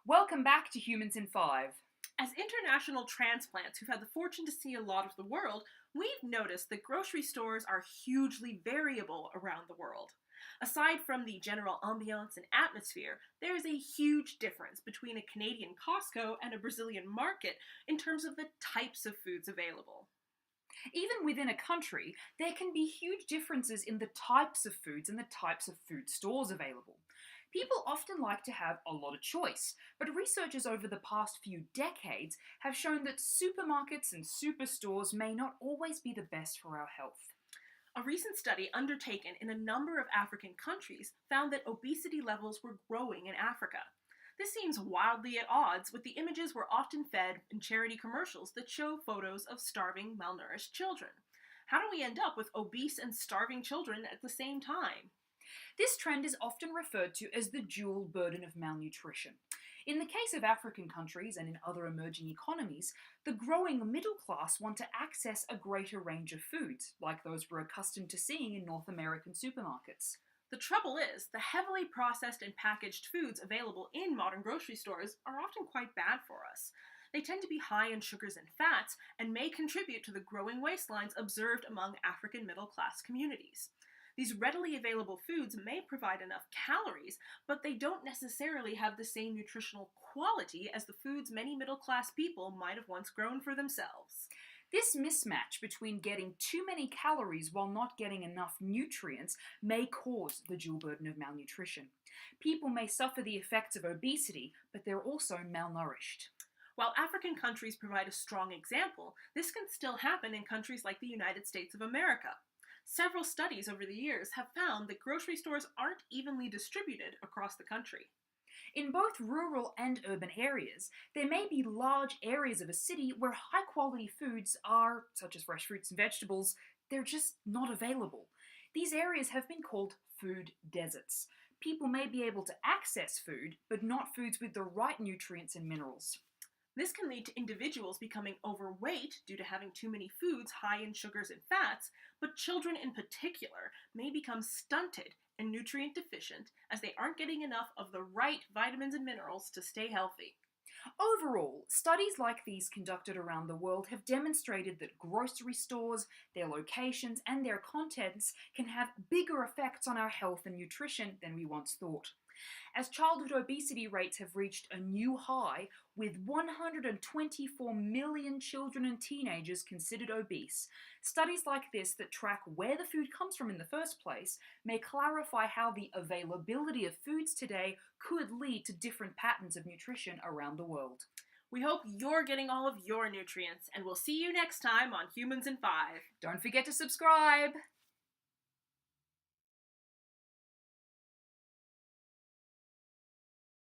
Welcome back to Humans in 5. As international transplants who've had the fortune to see a lot of the world, we've noticed that grocery stores are hugely variable around the world. Aside from the general ambiance and atmosphere, there is a huge difference between a Canadian Costco and a Brazilian market in terms of the types of foods available. Even within a country, there can be huge differences in the types of foods and the types of food stores available. People often like to have a lot of choice, but researchers over the past few decades have shown that supermarkets and superstores may not always be the best for our health. A recent study undertaken in a number of African countries found that obesity levels were growing in Africa. This seems wildly at odds with the images we're often fed in charity commercials that show photos of starving, malnourished children. How do we end up with obese and starving children at the same time? This trend is often referred to as the dual burden of malnutrition. In the case of African countries and in other emerging economies, the growing middle class want to access a greater range of foods, like those we're accustomed to seeing in North American supermarkets. The trouble is, the heavily processed and packaged foods available in modern grocery stores are often quite bad for us. They tend to be high in sugars and fats and may contribute to the growing waistlines observed among African middle-class communities. These readily available foods may provide enough calories, but they don't necessarily have the same nutritional quality as the foods many middle-class people might have once grown for themselves. This mismatch between getting too many calories while not getting enough nutrients may cause the dual burden of malnutrition. People may suffer the effects of obesity, but they're also malnourished. While African countries provide a strong example, this can still happen in countries like the United States of America. Several studies over the years have found that grocery stores aren't evenly distributed across the country. In both rural and urban areas, there may be large areas of a city where high-quality foods are, such as fresh fruits and vegetables, they're just not available. These areas have been called food deserts. People may be able to access food, but not foods with the right nutrients and minerals. This can lead to individuals becoming overweight due to having too many foods high in sugars and fats, but children in particular may become stunted and nutrient deficient as they aren't getting enough of the right vitamins and minerals to stay healthy. Overall, studies like these conducted around the world have demonstrated that grocery stores, their locations, and their contents can have bigger effects on our health and nutrition than we once thought. As childhood obesity rates have reached a new high, with 124 million children and teenagers considered obese, studies like this that track where the food comes from in the first place may clarify how the availability of foods today could lead to different patterns of nutrition around the world. We hope you're getting all of your nutrients, and we'll see you next time on Humans in 5. Don't forget to subscribe!